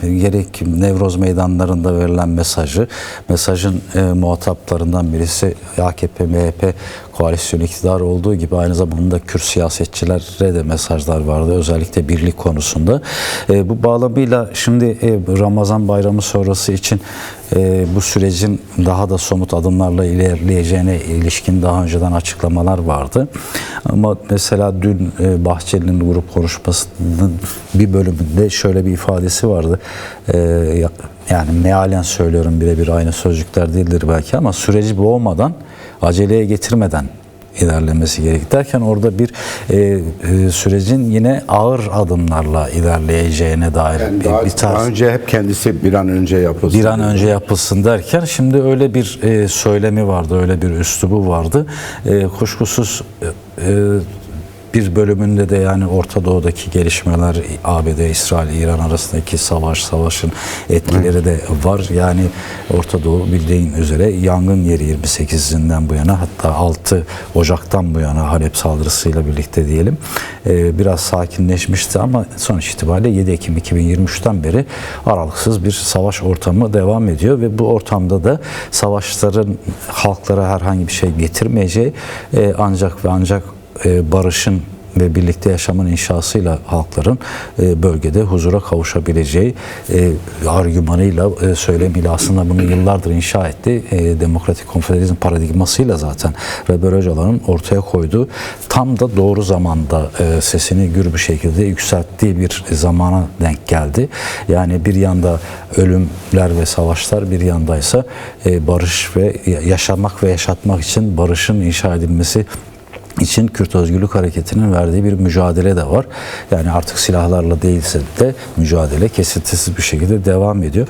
gerek Nevroz meydanlarında verilen mesajın muhataplarından birisi AKP, MHP koalisyon iktidar olduğu gibi aynı zamanda Kürt siyasetçilere de mesajlar vardı. Özellikle birlik konusunda. Bu bağlamıyla şimdi Ramazan bayramı sonrası için bu sürecin daha da somut adımlarla ilerleyeceğine ilişkin daha önceden açıklamalar vardı. Ama mesela dün Bahçeli'nin grup konuşmasının bir bölümünde şöyle bir ifadesi vardı. Yani mealen söylüyorum, birebir aynı sözcükler değildir belki ama süreci boğmadan, aceleye getirmeden ilerlemesi gerek derken orada bir sürecin yine ağır adımlarla ilerleyeceğine dair yani bir tarz. Daha önce hep kendisi bir an önce yapılsın. Bir an önce yapılsın derken şimdi öyle bir söylemi vardı, öyle bir üslubu vardı. Kuşkusuz bir bölümünde de yani Orta Doğu'daki gelişmeler, ABD, İsrail, İran arasındaki savaşın etkileri de var. Yani Orta Doğu bildiğin üzere yangın yeri 28'inden bu yana, hatta 6 Ocak'tan bu yana Halep saldırısıyla birlikte diyelim biraz sakinleşmişti ama sonuç itibariyle 7 Ekim 2023'ten beri aralıksız bir savaş ortamı devam ediyor ve bu ortamda da savaşların halklara herhangi bir şey getirmeyeceği ancak barışın ve birlikte yaşamın inşasıyla halkların bölgede huzura kavuşabileceği argümanıyla, söylemiyle aslında bunu yıllardır inşa etti. Demokratik konfederalizm paradigmasıyla zaten Weber Öcalan'ın ortaya koyduğu, tam da doğru zamanda sesini gür bir şekilde yükselttiği bir zamana denk geldi. Yani bir yanda ölümler ve savaşlar, bir yandaysa barış ve yaşamak ve yaşatmak için barışın inşa edilmesi için Kürt Özgürlük Hareketi'nin verdiği bir mücadele de var. Yani artık silahlarla değilse de mücadele kesintisiz bir şekilde devam ediyor.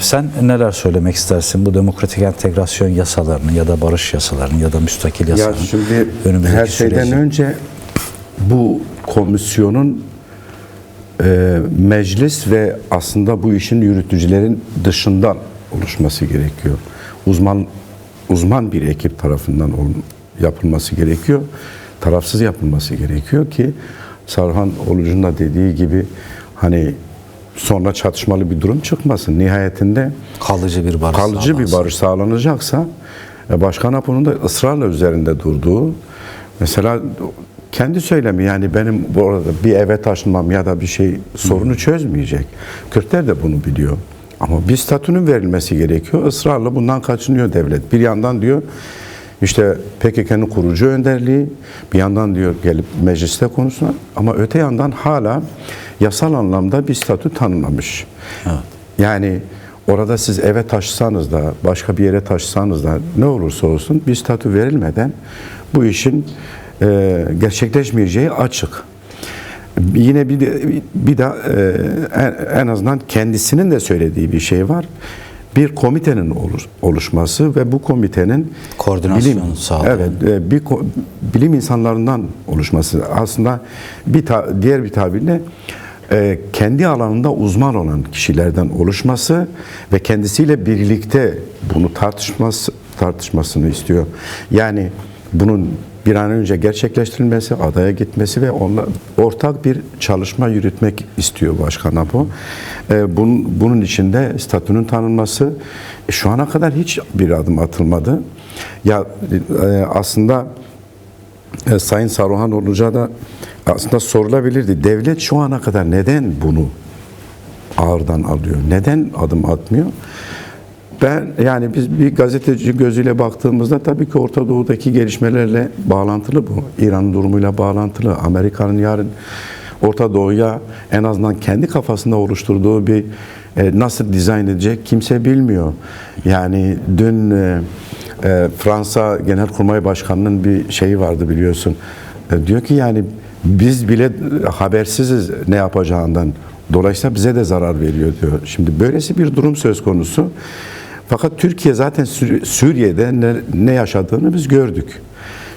Sen neler söylemek istersin bu demokratik entegrasyon yasalarını ya da barış yasalarını ya da müstakil yasalarını? Ya şimdi her şeyden önce bu komisyonun meclis ve aslında bu işin yürütücülerin dışından oluşması gerekiyor. Uzman bir ekip tarafından yapılması gerekiyor. Tarafsız yapılması gerekiyor ki Sarhan Olucu'nun da dediği gibi hani sonra çatışmalı bir durum çıkmasın. Nihayetinde kalıcı bir barış sağlanacaksa Başkan Apo'nun da ısrarla üzerinde durduğu, mesela kendi söylemi, yani benim bu arada bir eve taşınmam ya da bir şey sorunu çözmeyecek. Kürtler de bunu biliyor. Ama bir statünün verilmesi gerekiyor. Israrla bundan kaçınıyor devlet. Bir yandan diyor İşte PKK'nın kurucu önderliği, bir yandan diyor gelip mecliste konuşsun ama öte yandan hala yasal anlamda bir statü tanımlamış. Evet. Yani orada siz eve taşısanız da, başka bir yere taşısanız da ne olursa olsun bir statü verilmeden bu işin gerçekleşmeyeceği açık. Yine bir de en azından kendisinin de söylediği bir şey var. Bir komitenin oluşması ve bu komitenin koordinasyonu sağlayan, bilim insanlarından oluşması, aslında diğer bir tabirle kendi alanında uzman olan kişilerden oluşması ve kendisiyle birlikte bunu tartışmasını istiyor. Yani bunun bir an önce gerçekleştirilmesi, adaya gitmesi ve onunla ortak bir çalışma yürütmek istiyor Başkan Apo. Bunun içinde statünün tanınması, şu ana kadar hiç bir adım atılmadı. Ya aslında Sayın Saruhan Olucu'ya da aslında sorulabilirdi. Devlet şu ana kadar neden bunu ağırdan alıyor? Neden adım atmıyor? Yani biz bir gazeteci gözüyle baktığımızda tabii ki Orta Doğu'daki gelişmelerle bağlantılı bu. İran'ın durumuyla bağlantılı. Amerika'nın yarın Orta Doğu'ya en azından kendi kafasında oluşturduğu bir nasıl dizayn edecek kimse bilmiyor. Yani dün Fransa Genelkurmay Başkanı'nın bir şeyi vardı biliyorsun. Diyor ki yani biz bile habersiziz ne yapacağından. Dolayısıyla bize de zarar veriyor diyor. Şimdi böylesi bir durum söz konusu. Fakat Türkiye zaten Suriye'de ne yaşadığını biz gördük.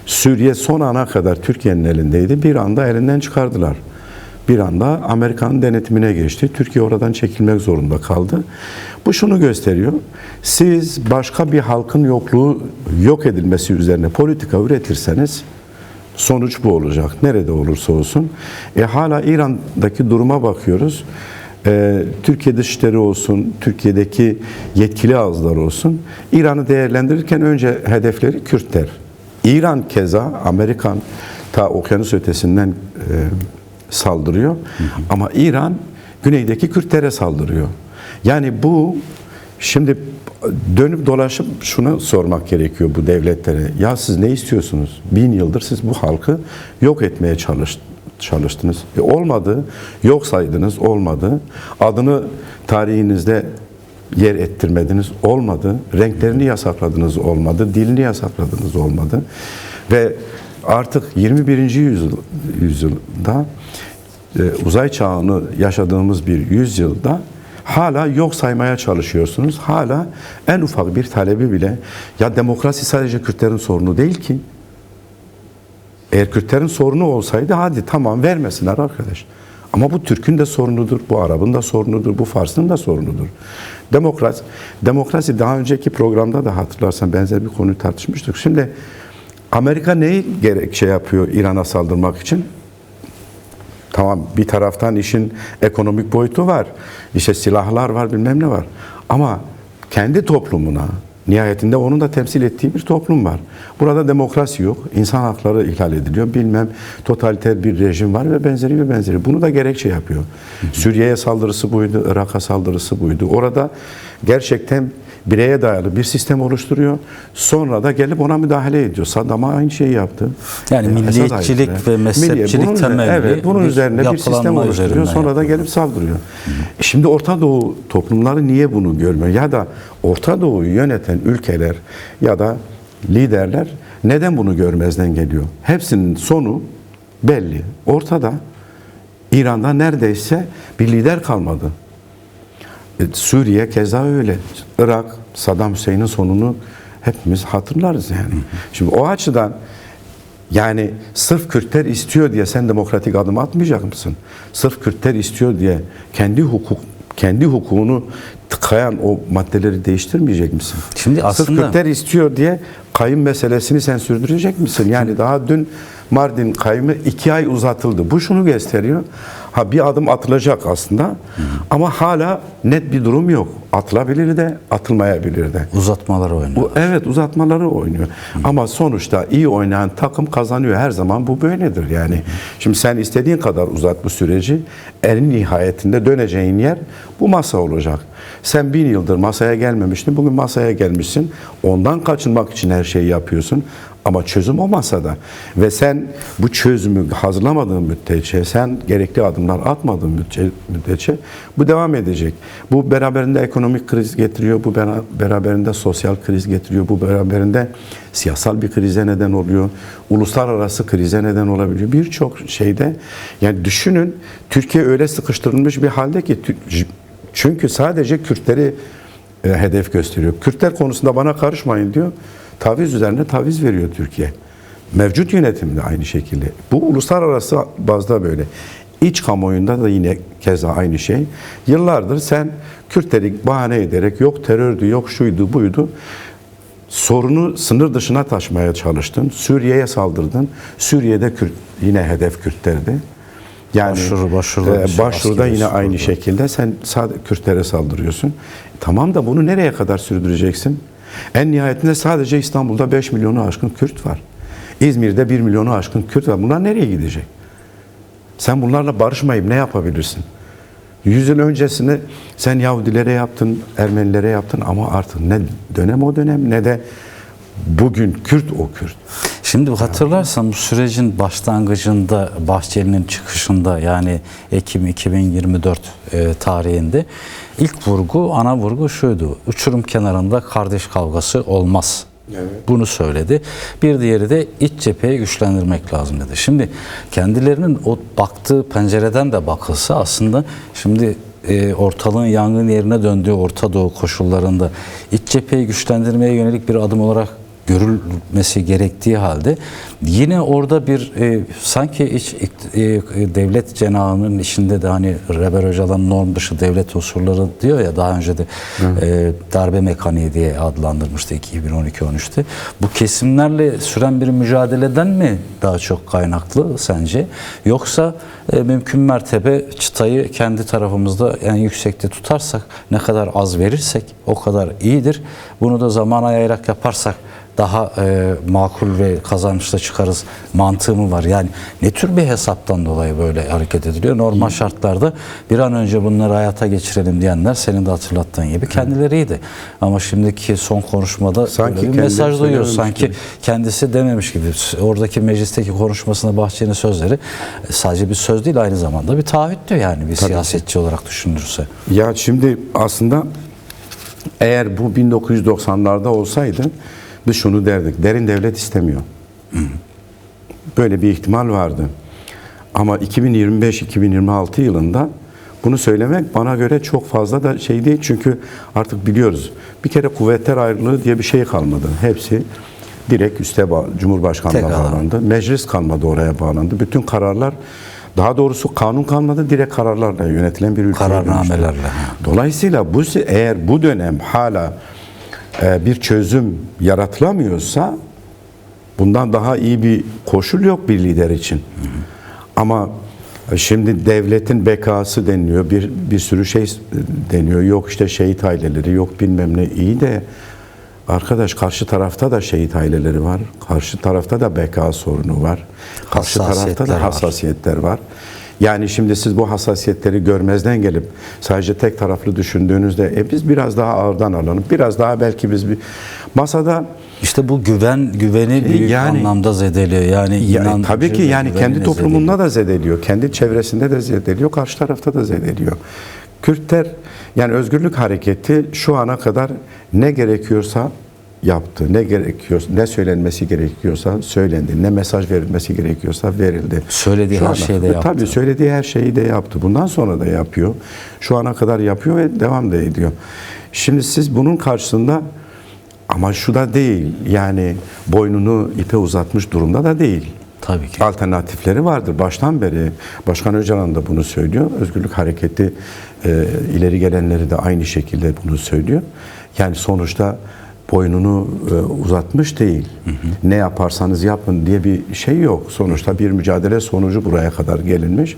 Suriye son ana kadar Türkiye'nin elindeydi. Bir anda elinden çıkardılar. Bir anda Amerika'nın denetimine geçti. Türkiye oradan çekilmek zorunda kaldı. Bu şunu gösteriyor. Siz başka bir halkın yok edilmesi üzerine politika üretirseniz sonuç bu olacak. Nerede olursa olsun. Hala İran'daki duruma bakıyoruz. Türkiye Dışişleri olsun, Türkiye'deki yetkili ağızlar olsun, İran'ı değerlendirirken önce hedefleri Kürtler. İran keza Amerikan ta okyanus ötesinden saldırıyor. Ama İran güneydeki Kürtlere saldırıyor. Yani bu şimdi dönüp dolaşıp şunu sormak gerekiyor bu devletlere. Ya siz ne istiyorsunuz? 1000 yıldır siz bu halkı yok etmeye çalıştınız. Olmadı. Yok saydınız. Olmadı. Adını tarihinizde yer ettirmediniz. Olmadı. Renklerini yasakladınız. Olmadı. Dilini yasakladınız. Olmadı. Ve artık 21. yüzyılda uzay çağını yaşadığımız bir yüzyılda hala yok saymaya çalışıyorsunuz. Hala en ufak bir talebi bile, ya demokrasi sadece Kürtlerin sorunu değil ki. Eğer Kürtlerin sorunu olsaydı hadi tamam vermesinler arkadaş. Ama bu Türk'ün de sorunudur, bu Arap'ın da sorunudur, bu Fars'ın da sorunudur. Demokrasi daha önceki programda da hatırlarsan benzer bir konuyu tartışmıştık. Şimdi Amerika neyi gerekçe yapıyor İran'a saldırmak için? Tamam, bir taraftan işin ekonomik boyutu var. İşte silahlar var, bilmem ne var. Ama kendi toplumuna, nihayetinde onun da temsil ettiği bir toplum var. Burada demokrasi yok, insan hakları ihlal ediliyor, bilmem totaliter bir rejim var ve benzeri ve benzeri. Bunu da gerekçe yapıyor. Suriye'ye saldırısı buydu, Irak'a saldırısı buydu. Orada gerçekten bireye dayalı bir sistem oluşturuyor. Sonra da gelip ona müdahale ediyor. Saddam'a aynı şeyi yaptı. Yani milliyetçilik ve mezhepçilik temelli. Evet, bunun üzerine bir sistem oluşturuyor. Sonra da gelip saldırıyor. Şimdi Orta Doğu toplumları niye bunu görmüyor? Ya da Orta Doğu'yu yöneten ülkeler ya da liderler neden bunu görmezden geliyor? Hepsinin sonu belli. Ortada. İran'da neredeyse bir lider kalmadı. Suriye keza öyle. Irak, Saddam Hüseyin'in sonunu hepimiz hatırlarız yani. Şimdi o açıdan yani sırf Kürtler istiyor diye sen demokratik adım atmayacak mısın? Sırf Kürtler istiyor diye kendi hukukunu tıkayan o maddeleri değiştirmeyecek misin? Şimdi aslında sırf Kürtler istiyor diye kayım meselesini sen sürdürecek misin? Yani daha dün Mardin kayımı 2 ay uzatıldı. Bu şunu gösteriyor. Ha, bir adım atılacak aslında ama hala net bir durum yok. Atılabilir de, atılmayabilir de. Uzatmaları oynuyor. Evet, uzatmaları oynuyor. Ama sonuçta iyi oynayan takım kazanıyor. Her zaman bu böyledir yani. Şimdi sen istediğin kadar uzat bu süreci. En nihayetinde döneceğin yer bu masa olacak. Sen 1000 yıldır masaya gelmemiştin. Bugün masaya gelmişsin. Ondan kaçınmak için her şeyi yapıyorsun. Ama çözüm o masada. Ve sen bu çözümü hazırlamadığın müddetçe, sen gerekli adımlar atmadığın müddetçe bu devam edecek. Bu beraberinde ekonomik kriz getiriyor, bu beraberinde sosyal kriz getiriyor, bu beraberinde siyasal bir krize neden oluyor, uluslararası krize neden olabiliyor. Birçok şeyde, yani düşünün, Türkiye öyle sıkıştırılmış bir halde ki, çünkü sadece Kürtleri hedef gösteriyor. Kürtler konusunda bana karışmayın diyor. Taviz üzerine taviz veriyor Türkiye. Mevcut yönetimde aynı şekilde. Bu uluslararası bazda böyle. İç kamuoyunda da yine keza aynı şey. Yıllardır sen Kürtleri bahane ederek yok terördü, yok şuydu, buydu. Sorunu sınır dışına taşmaya çalıştın. Suriye'ye saldırdın. Suriye'de yine hedef Kürtlerdi. Yani başvuruda yine aynı şekilde sen sadece Kürtlere saldırıyorsun. Tamam da bunu nereye kadar sürdüreceksin? En nihayetinde sadece İstanbul'da 5 milyonu aşkın Kürt var. İzmir'de 1 milyonu aşkın Kürt var. Bunlar nereye gidecek? Sen bunlarla barışmayıp ne yapabilirsin? 100 yıl öncesini sen Yahudilere yaptın, Ermenilere yaptın ama artık ne dönem o dönem ne de bugün Kürt o Kürt. Şimdi hatırlarsan bu sürecin başlangıcında, Bahçeli'nin çıkışında, yani Ekim 2024 tarihinde ilk vurgu, ana vurgu şuydu: uçurum kenarında kardeş kavgası olmaz. Evet. Bunu söyledi. Bir diğeri de iç cepheyi güçlendirmek lazım dedi. Şimdi kendilerinin o baktığı pencereden de bakılsa aslında şimdi ortalığın yangın yerine döndüğü Orta Doğu koşullarında iç cepheyi güçlendirmeye yönelik bir adım olarak görülmesi gerektiği halde yine orada bir sanki devlet cenahının içinde de hani Reber Öcalan norm dışı devlet unsurları diyor ya, daha önce de darbe mekaniği diye adlandırmıştı 2012-13'te. Bu kesimlerle süren bir mücadeleden mi daha çok kaynaklı sence? Yoksa mümkün mertebe çıtayı kendi tarafımızda en yüksekte tutarsak, ne kadar az verirsek o kadar iyidir. Bunu da zamana yayarak yaparsak daha makul ve kazançla çıkarız mantığı mı var? Yani ne tür bir hesaptan dolayı böyle hareket ediliyor? Normal şartlarda bir an önce bunları hayata geçirelim diyenler, senin de hatırlattığın gibi kendileriydi. Ama şimdiki son konuşmada sanki bir mesaj duyuyoruz. Sanki kendisi dememiş gibi. Oradaki meclisteki konuşmasında Bahçeli'nin sözleri sadece bir söz değil, aynı zamanda bir taahhüttü yani bir siyasetçi olarak düşünülürse. Ya şimdi aslında eğer bu 1990'larda olsaydı biz şunu derdik: derin devlet istemiyor. Böyle bir ihtimal vardı. Ama 2025-2026 yılında bunu söylemek bana göre çok fazla da şey değil. Çünkü artık biliyoruz. Bir kere kuvvetler ayrılığı diye bir şey kalmadı. Hepsi direkt üste Cumhurbaşkanı'na bağlandı. Meclis kalmadı, oraya bağlandı. Bütün kararlar, daha doğrusu kanun kalmadı, direkt kararlarla yönetilen bir ülke. Kararnamelerle. Dolayısıyla eğer bu dönem hala bir çözüm yaratılamıyorsa bundan daha iyi bir koşul yok bir lider için. Ama şimdi devletin bekası deniliyor, bir sürü şey deniyor. Yok işte şehit aileleri, yok bilmem ne. İyi de arkadaş, karşı tarafta da şehit aileleri var. Karşı tarafta da beka sorunu var. Karşı tarafta da hassasiyetler var. Yani şimdi siz bu hassasiyetleri görmezden gelip sadece tek taraflı düşündüğünüzde biz biraz daha ağırdan alalım. Biraz daha belki biz bir masada işte bu güveni büyük anlamda zedeliyor. Yani tabii ki yani kendi toplumunda da zedeliyor. Kendi çevresinde de zedeliyor. Karşı tarafta da zedeliyor. Kürtler, yani özgürlük hareketi şu ana kadar ne gerekiyorsa yaptı. Ne söylenmesi gerekiyorsa söylendi. Ne mesaj verilmesi gerekiyorsa verildi. Söylediği her şeyi de yaptı. Tabii söylediği her şeyi de yaptı. Bundan sonra da yapıyor. Şu ana kadar yapıyor ve devam da ediyor. Şimdi siz bunun karşısında, ama şu da değil, yani boynunu ipe uzatmış durumda da değil. Tabii ki. Alternatifleri vardır. Baştan beri Başkan Öcalan da bunu söylüyor. Özgürlük hareketi ileri gelenleri de aynı şekilde bunu söylüyor. Yani sonuçta boynunu uzatmış değil. Ne yaparsanız yapın diye bir şey yok. Sonuçta bir mücadele sonucu buraya kadar gelinmiş.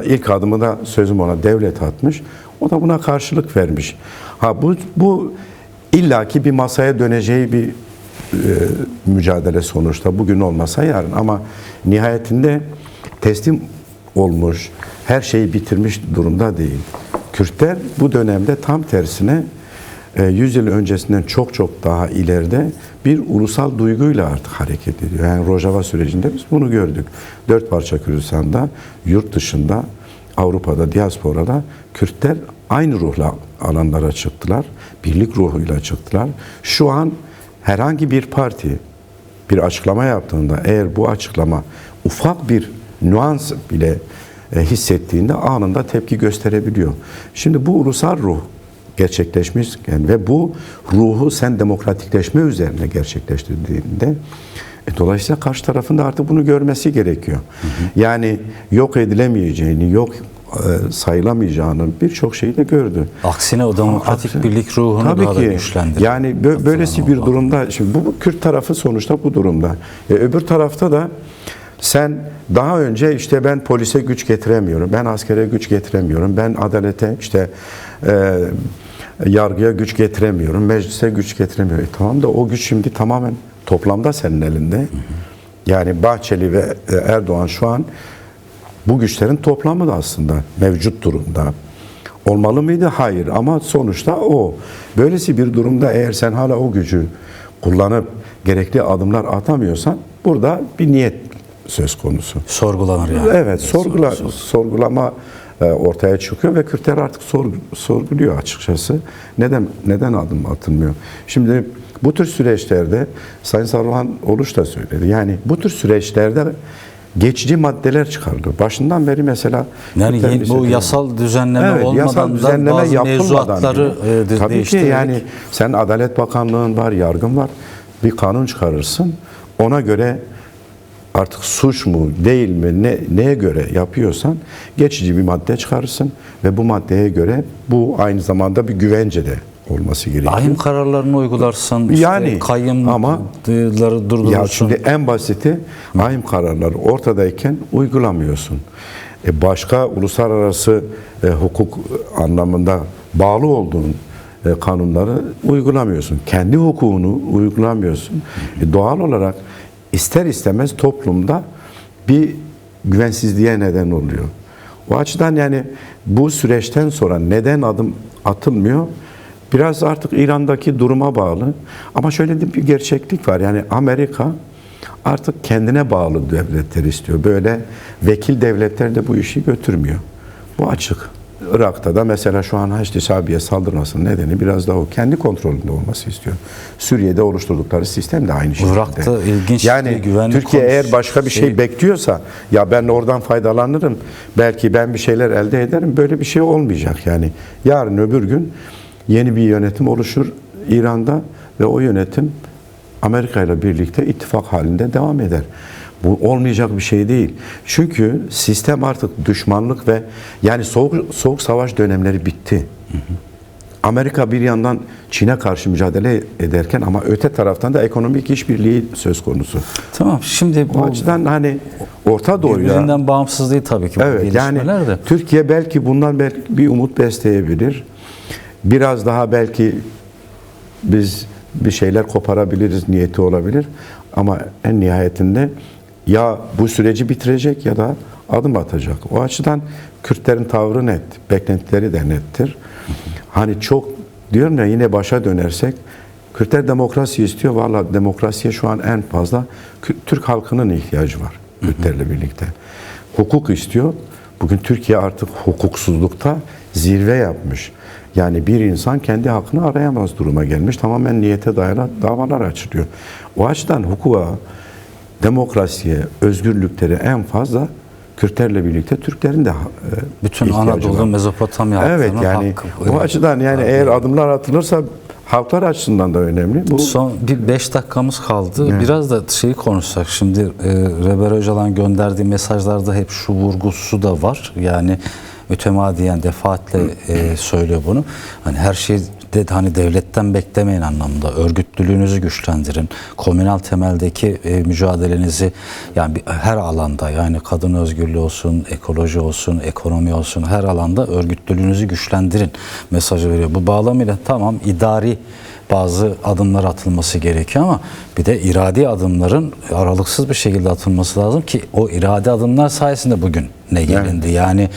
İlk adımı da sözüm ona devlet atmış. O da buna karşılık vermiş. Bu illaki bir masaya döneceği bir mücadele sonuçta. Bugün olmasa yarın, ama nihayetinde teslim olmuş, her şeyi bitirmiş durumda değil. Kürtler bu dönemde tam tersine 100 yıl öncesinden çok çok daha ileride bir ulusal duyguyla artık hareket ediyor. Yani Rojava sürecinde biz bunu gördük. 4 parça Kürdistan'da, yurt dışında, Avrupa'da, diasporada Kürtler aynı ruhla alanlara çıktılar. Birlik ruhuyla çıktılar. Şu an herhangi bir parti bir açıklama yaptığında, eğer bu açıklama ufak bir nüans bile hissettiğinde anında tepki gösterebiliyor. Şimdi bu ulusal ruh gerçekleşmişken ve bu ruhu sen demokratikleşme üzerine gerçekleştirdiğinde dolayısıyla karşı tarafın da artık bunu görmesi gerekiyor. Yani yok edilemeyeceğini, yok sayılamayacağını birçok şeyi de gördü. Aksine o demokratik birlik ruhunu daha da güçlendirdi. Yani böylesi bir durumda, şimdi bu Kürt tarafı sonuçta bu durumda. Öbür tarafta da sen daha önce işte ben polise güç getiremiyorum, ben askere güç getiremiyorum, ben adalete işte yargıya güç getiremiyorum, meclise güç getiremiyorum. Tamam da o güç şimdi tamamen toplamda senin elinde. Yani Bahçeli ve Erdoğan şu an bu güçlerin toplamı da aslında mevcut durumda. Olmalı mıydı? Hayır. Ama sonuçta o. Böylesi bir durumda eğer sen hala o gücü kullanıp gerekli adımlar atamıyorsan burada bir niyet söz konusu. Sorgulanır yani. Evet, sorgulama ortaya çıkıyor ve Kürtler artık sorguluyor açıkçası. Neden adım atılmıyor? Şimdi bu tür süreçlerde Sayın Saruhan Oluç da söyledi. Yani bu tür süreçlerde geçici maddeler çıkarılır. Başından beri mesela yani bu yasal düzenleme olmadan yasal düzenleme da bazı yapılmadan mevzuatları tabii ki değiştirerek. yani sen Adalet Bakanlığı'nın var, yargın var. Bir kanun çıkarırsın. Ona göre artık suç mu değil mi neye göre yapıyorsan geçici bir madde çıkarırsın ve bu maddeye göre bu aynı zamanda bir güvence de olması gerekiyor. Ahim kararlarını uygularsın, işte Yani kayyımları durdurursun. Ya şimdi en basiti ahim kararları ortadayken uygulamıyorsun. Başka uluslararası hukuk anlamında bağlı olduğun kanunları uygulamıyorsun. Kendi hukukunu uygulamıyorsun. Doğal olarak ister istemez toplumda bir güvensizliğe neden oluyor. O açıdan yani bu süreçten sonra neden adım atılmıyor? Biraz artık İran'daki duruma bağlı. Ama şöyle bir gerçeklik var. Yani Amerika artık kendine bağlı devletler istiyor. Böyle vekil devletler de bu işi götürmüyor. Bu açık. Irak'ta da mesela şu an Haçlı Şabi'ye saldırmasının nedeni biraz daha o. Kendi kontrolünde olması istiyor. Suriye'de oluşturdukları sistem de aynı şekilde. Irak'ta ilginç yani bir güvenlik Türkiye konusu. eğer başka bir şey bekliyorsa ya ben oradan faydalanırım. Belki ben bir şeyler elde ederim. Böyle bir şey olmayacak yani. Yarın öbür gün yeni bir yönetim oluşur İran'da ve o yönetim Amerika ile birlikte ittifak halinde devam eder. Bu olmayacak bir şey değil. Çünkü sistem artık düşmanlık ve yani soğuk savaş dönemleri bitti. Amerika bir yandan Çin'e karşı mücadele ederken ama öte taraftan da ekonomik işbirliği söz konusu. Tamam, şimdi O açıdan hani Orta Doğu'ya birbirinden bağımsız değil tabii ki bu evet, yani gelişmeler de. Türkiye belki bundan bir umut besleyebilir. Biraz daha belki biz bir şeyler koparabiliriz niyeti olabilir. Ama en nihayetinde ya bu süreci bitirecek ya da adım atacak. O açıdan Kürtlerin tavrı net, beklentileri de nettir. Hani çok diyorum ya yine başa dönersek Kürtler demokrasi istiyor. Vallahi demokrasiye şu an en fazla Türk halkının ihtiyacı var Kürtlerle birlikte. Hukuk istiyor. Bugün Türkiye artık hukuksuzlukta zirve yapmış. Yani bir insan kendi hakkını arayamaz duruma gelmiş. Tamamen niyete dayalı davalar açılıyor. O açıdan hukuka, demokrasiye, özgürlüklere en fazla Kürtlerle birlikte Türklerin de bütün ihtiyacı Anadolu, var. Mezopotamya Evet yani hakkı. bu açıdan yani eğer adımlar atılırsa halklar açısından da önemli. Bu Son bir 5 dakikamız kaldı. Evet. Biraz da şeyi konuşsak. Şimdi Reber Öcalan gönderdiği mesajlarda hep şu vurgusu da var. Yani mütemadiyen defaatle söylüyor bunu. Hani her şey de hani devletten beklemeyin anlamında. Örgütlülüğünüzü güçlendirin. Komünal temeldeki mücadelenizi yani her alanda yani kadın özgürlüğü olsun, ekoloji olsun, ekonomi olsun her alanda örgütlülüğünüzü güçlendirin mesajı veriyor. Bu bağlamıyla tamam idari bazı adımlar atılması gerekiyor ama bir de iradi adımların aralıksız bir şekilde atılması lazım ki o iradi adımlar sayesinde bugün ne gelindi. Evet. Yani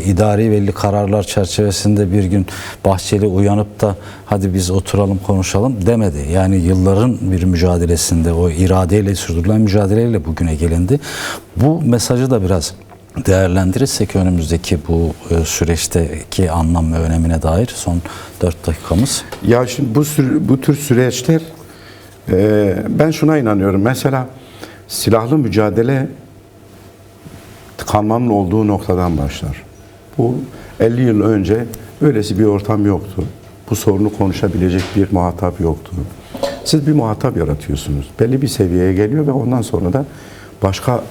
idari belli kararlar çerçevesinde bir gün Bahçeli uyanıp da hadi biz oturalım konuşalım demedi. Yani yılların bir mücadelesinde o iradeyle sürdürülen mücadeleyle bugüne gelindi. Bu mesajı da biraz değerlendirirsek önümüzdeki bu süreçteki anlam ve önemine dair son 4 dakikamız. Ya şimdi bu tür süreçler ben şuna inanıyorum. Mesela silahlı mücadele kanmanın olduğu noktadan başlar. Bu 50 yıl önce öylesi bir ortam yoktu. Bu sorunu konuşabilecek bir muhatap yoktu. Siz bir muhatap yaratıyorsunuz. Belli bir seviyeye geliyor ve ondan sonra da başka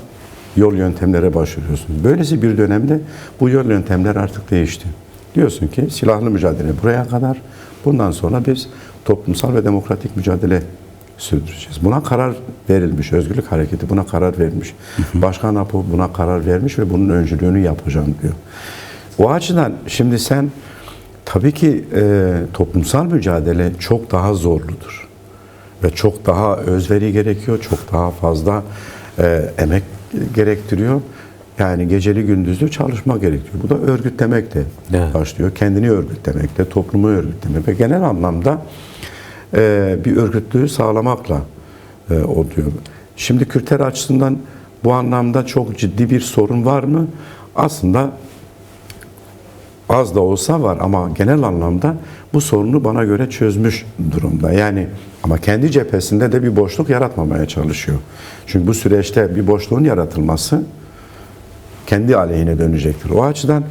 yol yöntemlere başvuruyorsunuz. Böylesi bir dönemde bu yol yöntemler artık değişti. Diyorsun ki silahlı mücadele buraya kadar. Bundan sonra biz toplumsal ve demokratik mücadele sürdüreceğiz. Buna karar verilmiş. Özgürlük Hareketi buna karar vermiş. Başkan APO buna karar vermiş ve bunun öncülüğünü yapacağım diyor. O açıdan şimdi sen tabii ki toplumsal mücadele çok daha zorludur. Ve çok daha özveri gerekiyor. Çok daha fazla emek gerektiriyor. Yani geceli gündüzlü çalışma gerekiyor. Bu da örgütlemekle başlıyor. Kendini örgütlemekle, toplumu örgütlemek ve genel anlamda bir örgütlüğü sağlamakla oluyor. Şimdi Kürtler açısından bu anlamda çok ciddi bir sorun var mı? Aslında az da olsa var ama genel anlamda bu sorunu bana göre çözmüş durumda. Yani ama kendi cephesinde de bir boşluk yaratmamaya çalışıyor. Çünkü bu süreçte bir boşluğun yaratılması kendi aleyhine dönecektir. O açıdan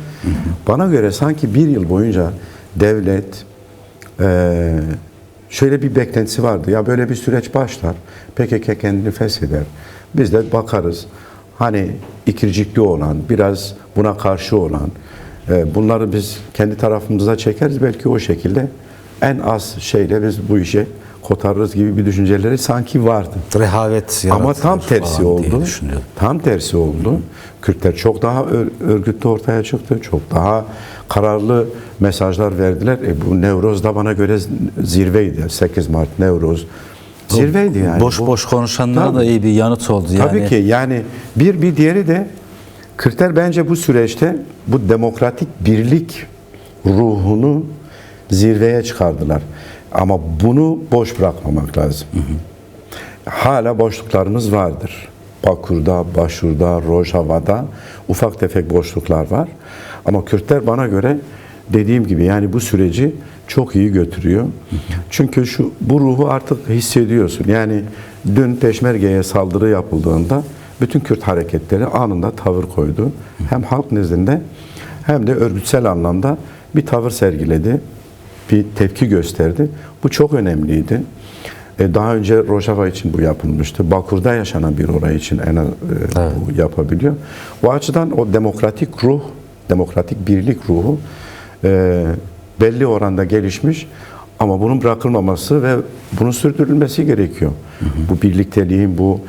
bana göre sanki bir yıl boyunca devlet şöyle bir beklentisi vardı. Ya böyle bir süreç başlar, PKK kendini fesheder. Biz de bakarız. Hani ikircikli olan, biraz buna karşı olan, bunları biz kendi tarafımıza çekeriz. Belki o şekilde en az şeyle biz bu işe kotarırız gibi bir düşünceleri sanki vardı. Rehavet Ama tam yaratılır tersi falan diye oldu. düşünüyorum. Tam tersi oldu. Kürtler çok daha örgütlü ortaya çıktı. Çok daha kararlı mesajlar verdiler. Bu Nevroz da bana göre zirveydi. 8 Mart Nevroz zirveydi yani. Boş konuşanlara Tabii. da iyi bir yanıt oldu. Yani Tabii ki yani bir diğeri de Kürtler bence bu süreçte bu demokratik birlik ruhunu zirveye çıkardılar. Ama bunu boş bırakmamak lazım. Hala boşluklarımız vardır. Bakur'da, Başur'da, Rojava'da ufak tefek boşluklar var. Ama Kürtler bana göre dediğim gibi yani bu süreci çok iyi götürüyor. Çünkü bu ruhu artık hissediyorsun. Yani dün Peşmerge'ye saldırı yapıldığında bütün Kürt hareketleri anında tavır koydu. Hem halk nezdinde hem de örgütsel anlamda bir tavır sergiledi. Bir tepki gösterdi. Bu çok önemliydi. Daha önce Rojava için bu yapılmıştı. Bakur'da yaşanan bir olay için bu yapabiliyor. O açıdan o demokratik ruh, demokratik birlik ruhu belli oranda gelişmiş ama bunun bırakılmaması ve bunun sürdürülmesi gerekiyor. Bu birlikteliğin, bu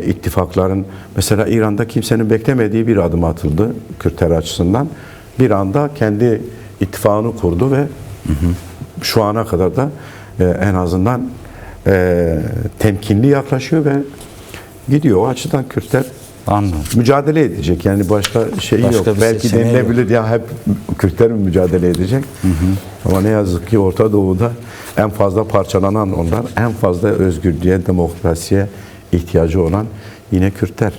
ittifakların, mesela İran'da kimsenin beklemediği bir adım atıldı Kürtler açısından. Bir anda kendi ittifakını kurdu ve şu ana kadar da en azından temkinli yaklaşıyor ve gidiyor. O açıdan Kürtler anladım. mücadele edecek. Yani başka şey yok. bir Belki seçeneği denilebilir ya hep Kürtler mi mücadele edecek? Ama ne yazık ki Orta Doğu'da en fazla parçalanan onlar, en fazla özgürlüğe, demokrasiye ihtiyacı olan yine Kürtler.